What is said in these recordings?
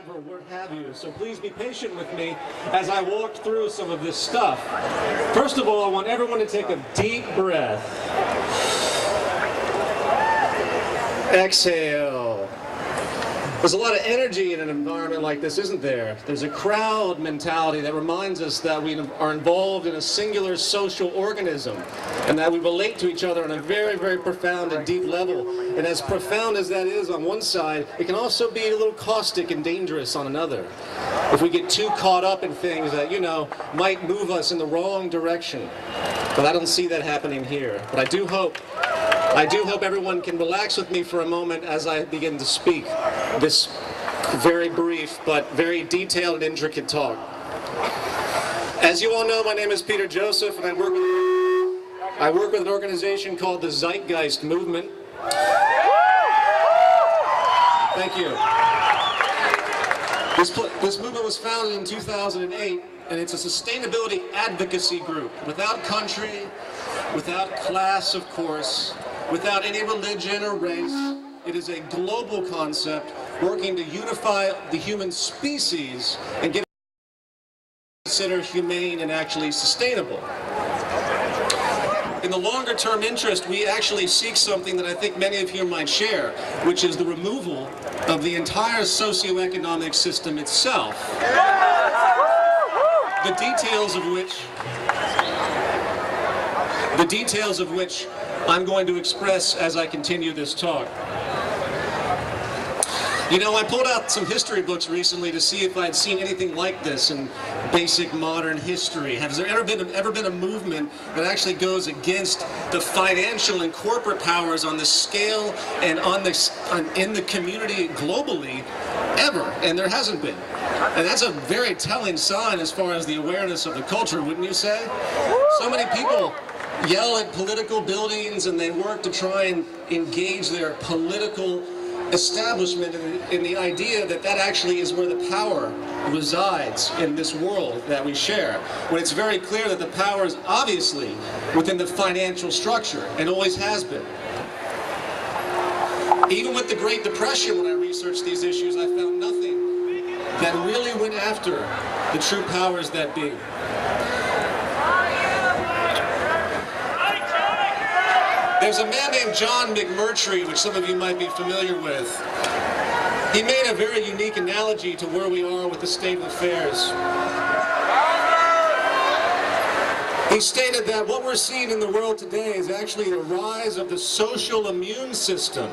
or what have you. So please be patient with me as I walk through some of this stuff. First of all, I want everyone to take a deep breath. Exhale. There's a lot of energy in an environment like this, isn't there? There's a crowd mentality that reminds us that we are involved in a singular social organism and that we relate to each other on a very, very profound and deep level. And as profound as that is on one side, it can also be a little caustic and dangerous on another. If we get too caught up in things that, you know, might move us in the wrong direction. But I don't see that happening here. But I do hope everyone can relax with me for a moment as I begin to speak this very brief but very detailed and intricate talk. As you all know, my name is Peter Joseph, and I work with an organization called the Zeitgeist movement. Thank you. This movement was founded in 2008, and it's a sustainability advocacy group without country, without class, of course, without any religion or race. It is a global concept working to unify the human species and get it considered humane and actually sustainable. In the longer term interest, we actually seek something that I think many of you might share, which is the removal of the entire socioeconomic system itself. The details of which I'm going to express as I continue this talk. You know, I pulled out some history books recently to see if I'd seen anything like this in basic modern history. Has there ever been a movement that actually goes against the financial and corporate powers on the scale and in the community globally ever? And there hasn't been. And that's a very telling sign as far as the awareness of the culture, wouldn't you say? So many people yell at political buildings and they work to try and engage their political establishment in the idea that that actually is where the power resides in this world that we share, when it's very clear that the power is obviously within the financial structure and always has been. Even with the Great Depression, when I researched these issues, I found nothing that really went after the true powers that be. There's a man named John McMurtry, which some of you might be familiar with. He made a very unique analogy to where we are with the state of affairs. He stated that what we're seeing in the world today is actually the rise of the social immune system.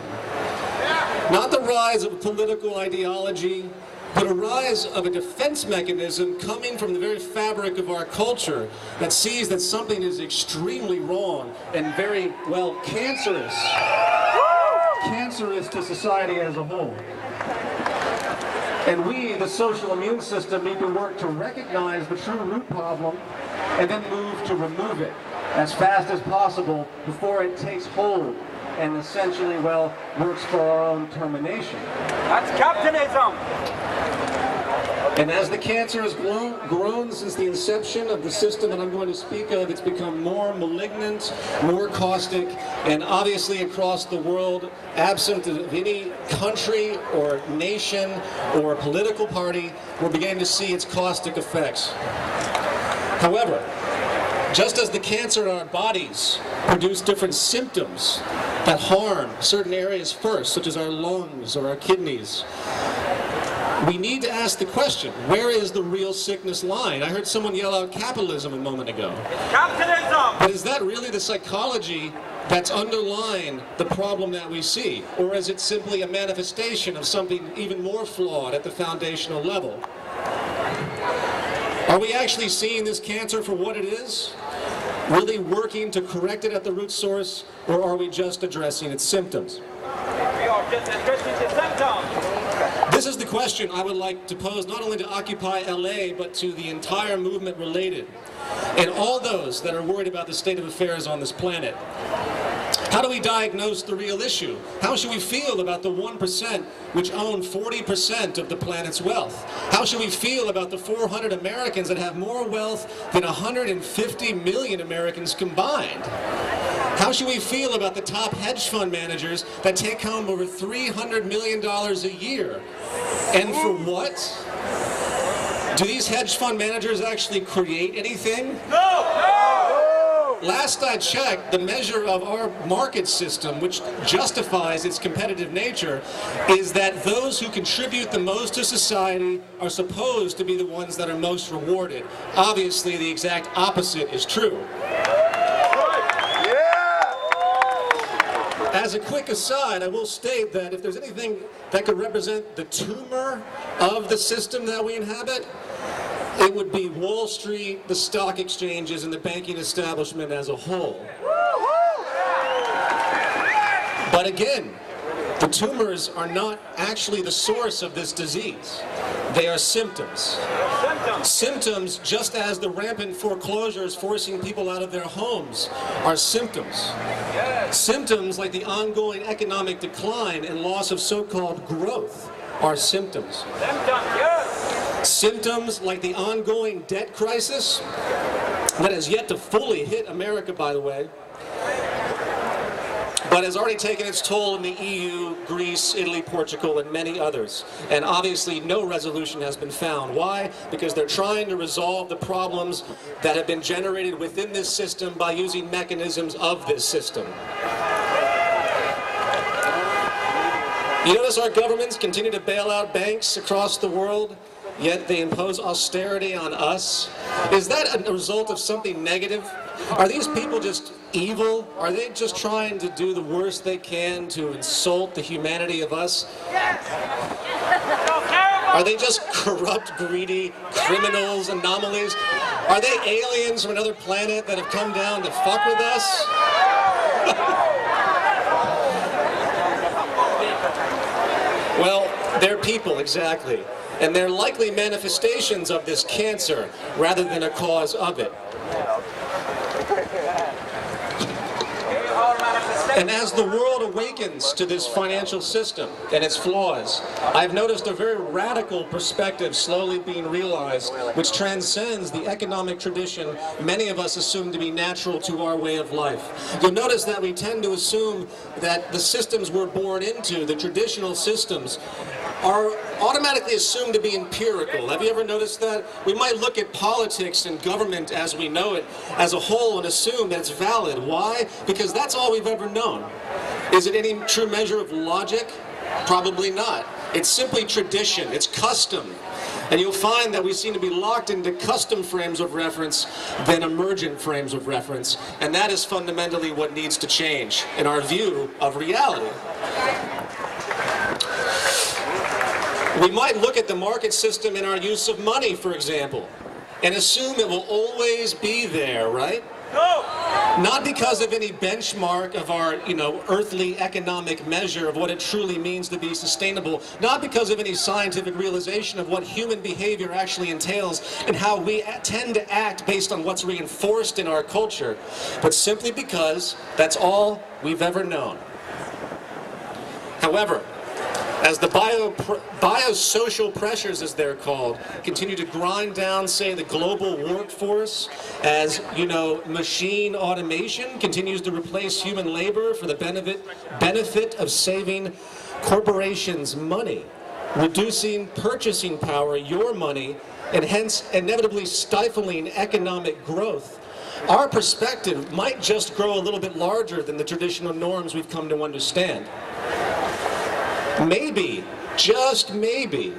Not the rise of political ideology, but a rise of a defense mechanism coming from the very fabric of our culture that sees that something is extremely wrong and very, well, cancerous to society as a whole. And we, the social immune system, need to work to recognize the true root problem and then move to remove it as fast as possible before it takes hold and essentially, well, works for our own termination. That's capitalism! And as the cancer has grown since the inception of the system that I'm going to speak of, it's become more malignant, more caustic, and obviously across the world, absent of any country or nation or political party, we're beginning to see its caustic effects. However, just as the cancer in our bodies produce different symptoms that harm certain areas first, such as our lungs or our kidneys, we need to ask the question, where is the real sickness lying? I heard someone yell out capitalism a moment ago. Capitalism! But is that really the psychology that's underlying the problem that we see? Or is it simply a manifestation of something even more flawed at the foundational level? Are we actually seeing this cancer for what it is? Really working to correct it at the root source? Or are we just addressing its symptoms? We are just addressing the symptoms! This is the question I would like to pose not only to Occupy LA, but to the entire movement related, and all those that are worried about the state of affairs on this planet. How do we diagnose the real issue? How should we feel about the 1% which own 40% of the planet's wealth? How should we feel about the 400 Americans that have more wealth than 150 million Americans combined? How should we feel about the top hedge fund managers that take home over $300 million a year? And for what? Do these hedge fund managers actually create anything? No! Last I checked, the measure of our market system, which justifies its competitive nature, is that those who contribute the most to society are supposed to be the ones that are most rewarded. Obviously, the exact opposite is true. As a quick aside, I will state that if there's anything that could represent the tumor of the system that we inhabit, it would be Wall Street, the stock exchanges, and the banking establishment as a whole. But again, the tumors are not actually the source of this disease. They are symptoms. Symptoms, just as the rampant foreclosures forcing people out of their homes are symptoms. Symptoms like the ongoing economic decline and loss of so-called growth are symptoms. Symptoms like the ongoing debt crisis that has yet to fully hit America, by the way, but has already taken its toll in the EU, Greece, Italy, Portugal, and many others. And obviously no resolution has been found. Why? Because they're trying to resolve the problems that have been generated within this system by using mechanisms of this system. You notice our governments continue to bail out banks across the world, yet they impose austerity on us. Is that a result of something negative? Are these people just evil? Are they just trying to do the worst they can to insult the humanity of us? Are they just corrupt, greedy criminals, anomalies? Are they aliens from another planet that have come down to fuck with us? Well, they're people, exactly. And they're likely manifestations of this cancer rather than a cause of it. And as the world awakens to this financial system and its flaws, I've noticed a very radical perspective slowly being realized, which transcends the economic tradition many of us assume to be natural to our way of life. You'll notice that we tend to assume that the systems we're born into, the traditional systems, are automatically assumed to be empirical. Have you ever noticed that? We might look at politics and government as we know it as a whole and assume that it's valid. Why? Because that's all we've ever known. Is it any true measure of logic? Probably not. It's simply tradition. It's custom. And you'll find that we seem to be locked into custom frames of reference than emergent frames of reference. And that is fundamentally what needs to change in our view of reality. We might look at the market system in our use of money, for example, and assume it will always be there, right? No! Not because of any benchmark of our, earthly economic measure of what it truly means to be sustainable, not because of any scientific realization of what human behavior actually entails and how we tend to act based on what's reinforced in our culture, but simply because that's all we've ever known. However, as the biosocial pressures, as they're called, continue to grind down, say, the global workforce, as, machine automation continues to replace human labor for the benefit of saving corporations money, reducing purchasing power, your money, and hence inevitably stifling economic growth, our perspective might just grow a little bit larger than the traditional norms we've come to understand. Maybe, just maybe,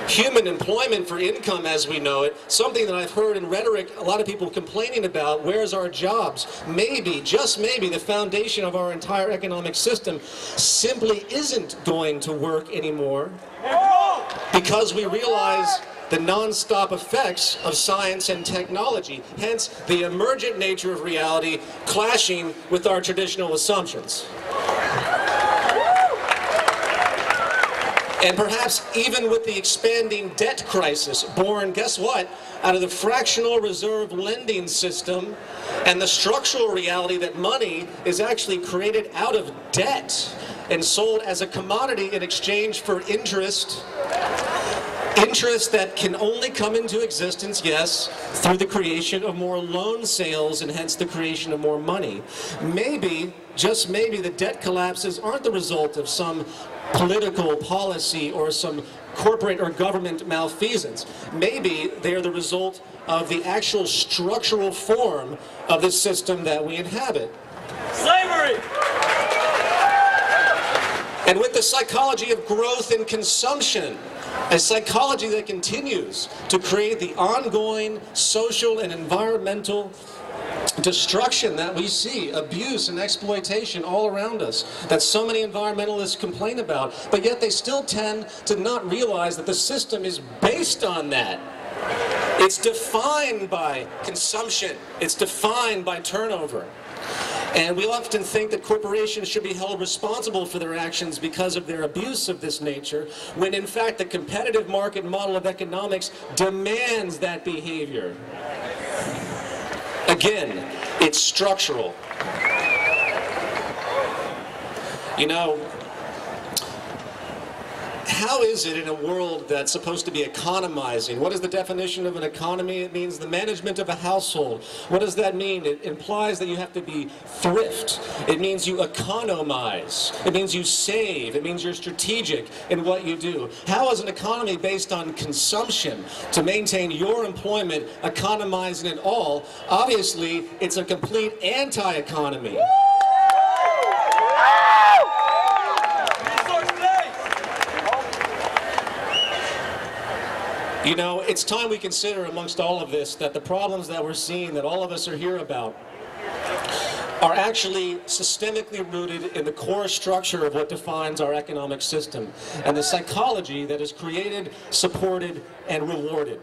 human employment for income as we know it, something that I've heard in rhetoric a lot of people complaining about, where's our jobs? Maybe, just maybe, the foundation of our entire economic system simply isn't going to work anymore because we realize the non-stop effects of science and technology, hence the emergent nature of reality clashing with our traditional assumptions. And perhaps even with the expanding debt crisis born, guess what, out of the fractional reserve lending system and the structural reality that money is actually created out of debt and sold as a commodity in exchange for interest. Interest that can only come into existence, yes, through the creation of more loan sales and hence the creation of more money. Maybe, just maybe, the debt collapses aren't the result of some political policy or some corporate or government malfeasance. Maybe they are the result of the actual structural form of the system that we inhabit. Slavery! And with the psychology of growth and consumption, a psychology that continues to create the ongoing social and environmental destruction that we see, abuse and exploitation all around us, that so many environmentalists complain about, but yet they still tend to not realize that the system is based on that. It's defined by consumption. It's defined by turnover. And we often think that corporations should be held responsible for their actions because of their abuse of this nature, when in fact the competitive market model of economics demands that behavior. Again, it's structural. You know, how is it in a world that's supposed to be economizing? What is the definition of an economy? It means the management of a household. What does that mean? It implies that you have to be thrift. It means you economize. It means you save. It means you're strategic in what you do. How is an economy based on consumption to maintain your employment, economizing it all? Obviously, it's a complete anti-economy. You know, it's time we consider amongst all of this that the problems that we're seeing, that all of us are here about, are actually systemically rooted in the core structure of what defines our economic system and the psychology that is created, supported, and rewarded.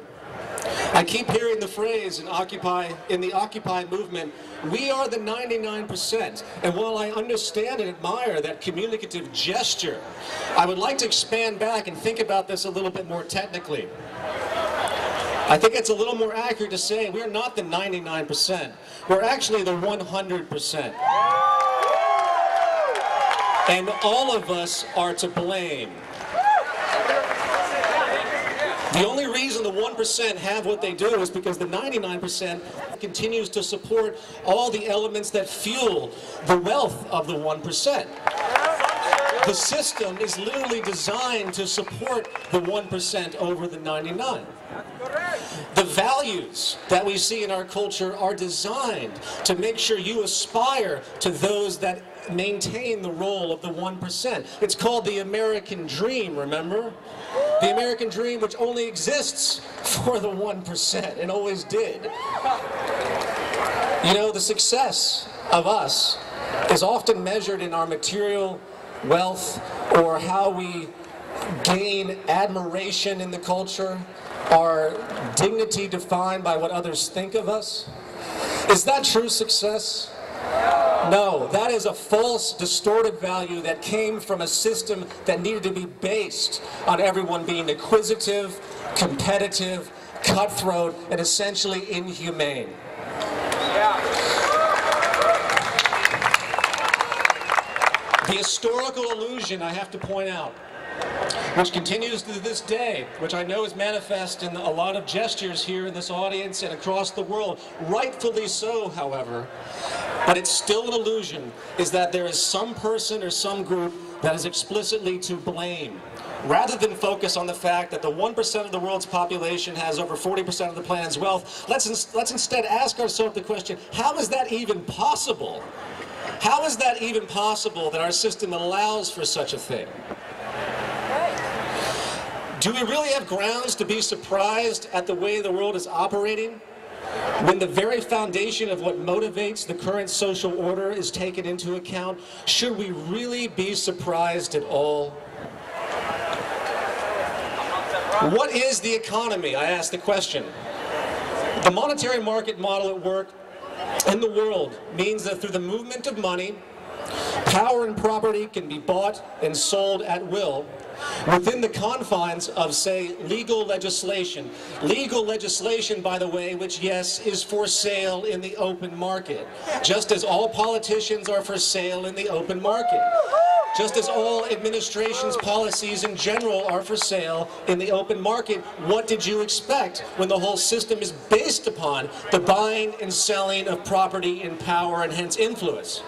I keep hearing the phrase in the Occupy movement, we are the 99%. And while I understand and admire that communicative gesture, I would like to expand back and think about this a little bit more technically. I think it's a little more accurate to say we're not the 99%. We're actually the 100%. And all of us are to blame. The only reason the 1% have what they do is because the 99% continues to support all the elements that fuel the wealth of the 1%. The system is literally designed to support the 1% over the 99%. The values that we see in our culture are designed to make sure you aspire to those that maintain the role of the 1%. It's called the American dream, remember? The American dream, which only exists for the 1% and always did. You know, the success of us is often measured in our material wealth or how we gain admiration in the culture, our dignity defined by what others think of us. Is that true success? No, that is a false, distorted value that came from a system that needed to be based on everyone being inquisitive, competitive, cutthroat, and essentially inhumane. The historical illusion, I have to point out, which continues to this day, which I know is manifest in a lot of gestures here in this audience and across the world, rightfully so, however, but it's still an illusion, is that there is some person or some group that is explicitly to blame. Rather than focus on the fact that the 1% of the world's population has over 40% of the planet's wealth, let's instead ask ourselves the question, how is that even possible? How is that even possible that our system allows for such a thing? Do we really have grounds to be surprised at the way the world is operating when the very foundation of what motivates the current social order is taken into account? Should we really be surprised at all? What is the economy? I ask the question. The monetary market model at work in the world means that through the movement of money, power and property can be bought and sold at will within the confines of, say, legal legislation. Legal legislation, by the way, which, yes, is for sale in the open market, just as all politicians are for sale in the open market. just as all administration's policies in general are for sale in the open market, what did you expect when the whole system is based upon the buying and selling of property and power and hence influence?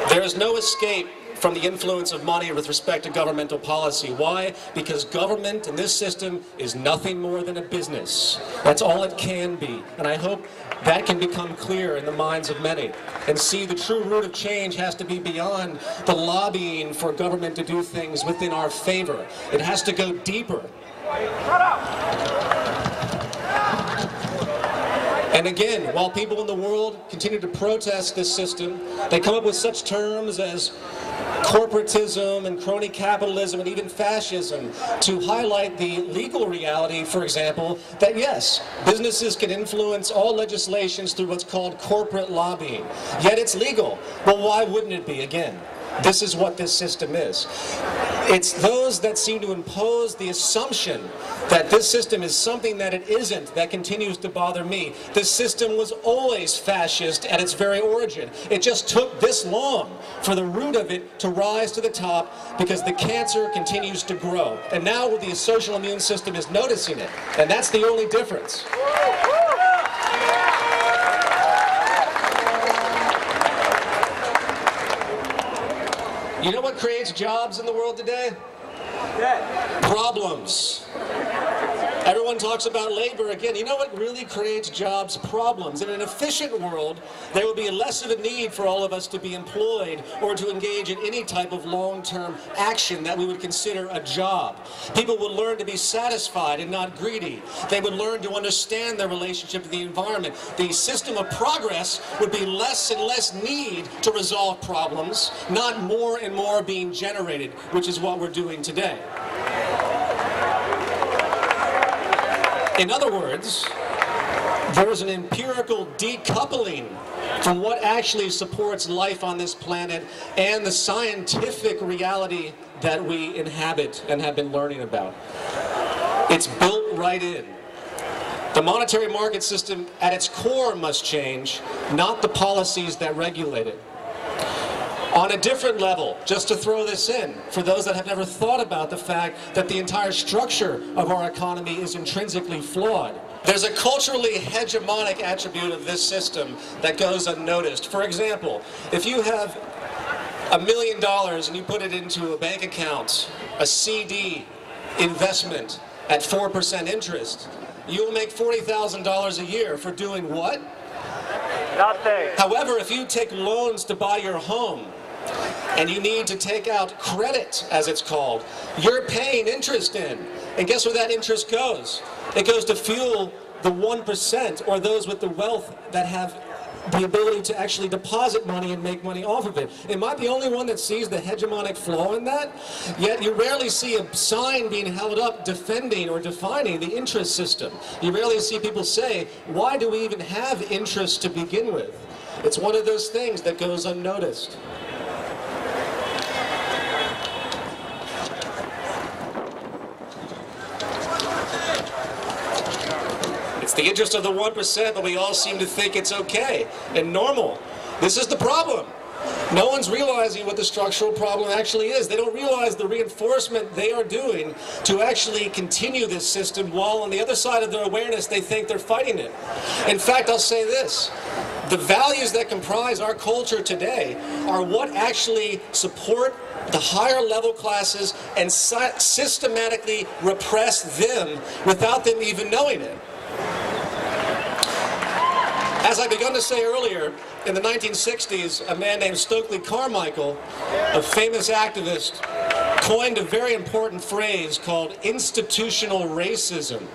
There is no escape from the influence of money with respect to governmental policy. Why? Because government in this system is nothing more than a business. That's all it can be. And I hope that can become clear in the minds of many. And see, the true root of change has to be beyond the lobbying for government to do things within our favor. It has to go deeper. Shut up! And again, while people in the world continue to protest this system, they come up with such terms as corporatism and crony capitalism and even fascism to highlight the legal reality, for example, that yes, businesses can influence all legislations through what's called corporate lobbying. Yet it's legal. Well, why wouldn't it be again? This is what this system is. It's those that seem to impose the assumption that this system is something that it isn't that continues to bother me. This system was always fascist at its very origin. It just took this long for the root of it to rise to the top because the cancer continues to grow. And now the social immune system is noticing it. And that's the only difference. You know what creates jobs in the world today? Problems. Everyone talks about labor again. You know what really creates jobs? Problems. In an efficient world, there will be less of a need for all of us to be employed or to engage in any type of long-term action that we would consider a job. People would learn to be satisfied and not greedy. They would learn to understand their relationship to the environment. The system of progress would be less and less need to resolve problems, not more and more being generated, which is what we're doing today. In other words, there is an empirical decoupling from what actually supports life on this planet and the scientific reality that we inhabit and have been learning about. It's built right in. The monetary market system at its core must change, not the policies that regulate it. On a different level, just to throw this in, for those that have never thought about the fact that the entire structure of our economy is intrinsically flawed. There's a culturally hegemonic attribute of this system that goes unnoticed. For example, if you have $1 million and you put it into a bank account, a CD investment at 4% interest, you will make $40,000 a year for doing what? Nothing. However, if you take loans to buy your home, and you need to take out credit, as it's called, you're paying interest in. And guess where that interest goes? It goes to fuel the 1% or those with the wealth that have the ability to actually deposit money and make money off of it. Am I the only one that sees the hegemonic flaw in that? Yet you rarely see a sign being held up defending or defining the interest system. You rarely see people say, why do we even have interest to begin with? It's one of those things that goes unnoticed. It's the interest of the 1%, but we all seem to think it's okay and normal. This is the problem. No one's realizing what the structural problem actually is. They don't realize the reinforcement they are doing to actually continue this system, while on the other side of their awareness they think they're fighting it. In fact, I'll say this. The values that comprise our culture today are what actually support the higher level classes and systematically repress them without them even knowing it. As I begun to say earlier, in the 1960s, a man named Stokely Carmichael, a famous activist, coined a very important phrase called institutional racism.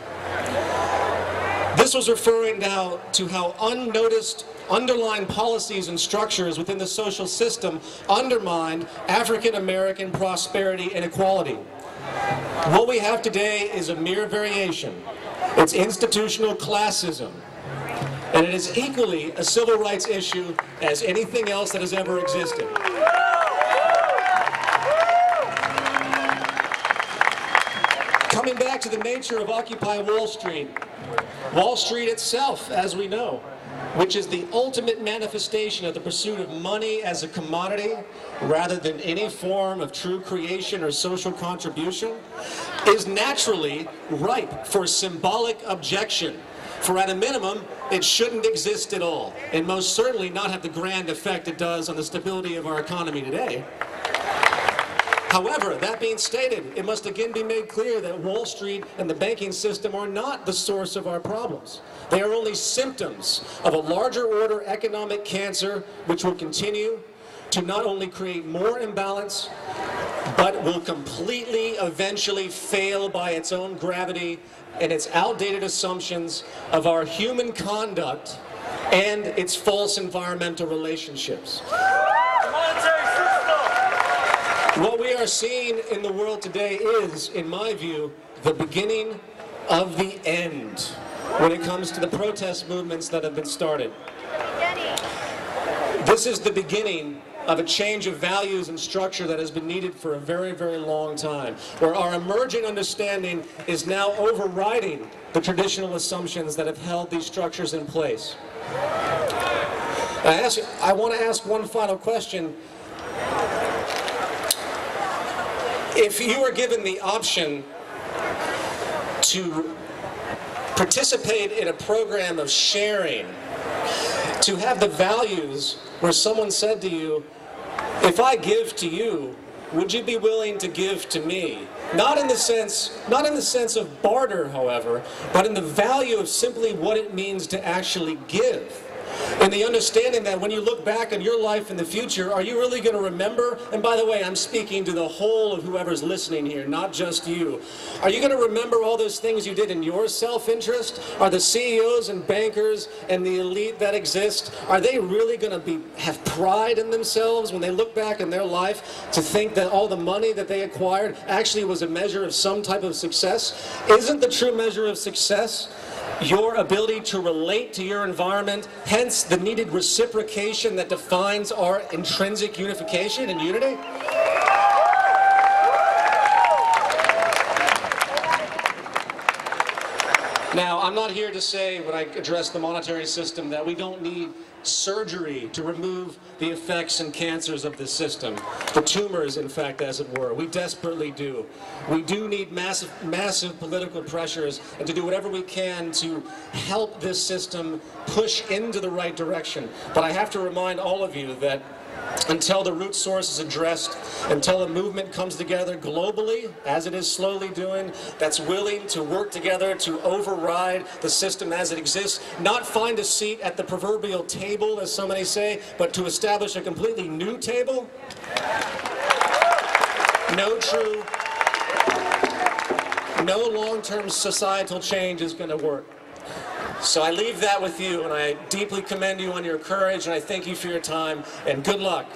This was referring now to how unnoticed underlying policies and structures within the social system undermined African American prosperity and equality. What we have today is a mere variation. It's institutional classism. And it is equally a civil rights issue as anything else that has ever existed. Coming back to the nature of Occupy Wall Street. Wall Street itself, as we know, which is the ultimate manifestation of the pursuit of money as a commodity rather than any form of true creation or social contribution, is naturally ripe for symbolic objection. For at a minimum, it shouldn't exist at all, and most certainly not have the grand effect it does on the stability of our economy today. However, that being stated, it must again be made clear that Wall Street and the banking system are not the source of our problems. They are only symptoms of a larger order economic cancer which will continue to not only create more imbalance, but will completely eventually fail by its own gravity and its outdated assumptions of our human conduct and its false environmental relationships. What we are seeing in the world today is, in my view, the beginning of the end when it comes to the protest movements that have been started. This is the beginning of a change of values and structure that has been needed for a very, very long time, where our emerging understanding is now overriding the assumptions that have held these structures in place. I want to ask one final question. If you are given the option to participate in a program of sharing, to have the values where someone said to you, if I give to you, would you be willing to give to me? Not in the sense of barter, however, but in the value of simply what it means to actually give. And the understanding that when you look back on your life in the future, are you really going to remember? And by the way, I'm speaking to the whole of whoever's listening here, not just you. Are you going to remember all those things you did in your self-interest? Are the CEOs and bankers and the elite that exist, are they really going to have pride in themselves when they look back in their life to think that all the money that they acquired actually was a measure of some type of success? Isn't the true measure of success your ability to relate to your environment, hence the needed reciprocation that defines our intrinsic unification and unity? Now, I'm not here to say, when I address the monetary system, that we don't need surgery to remove the effects and cancers of this system. The tumors, in fact, as it were. We desperately do. We do need massive political pressures and to do whatever we can to help this system push into the right direction. But I have to remind all of you that until the root source is addressed, until a movement comes together globally, as it is slowly doing, that's willing to work together to override the system as it exists, not find a seat at the proverbial table, as some may say, but to establish a completely new table, no long-term societal change is going to work. So I leave that with you, and I deeply commend you on your courage, and I thank you for your time, and good luck.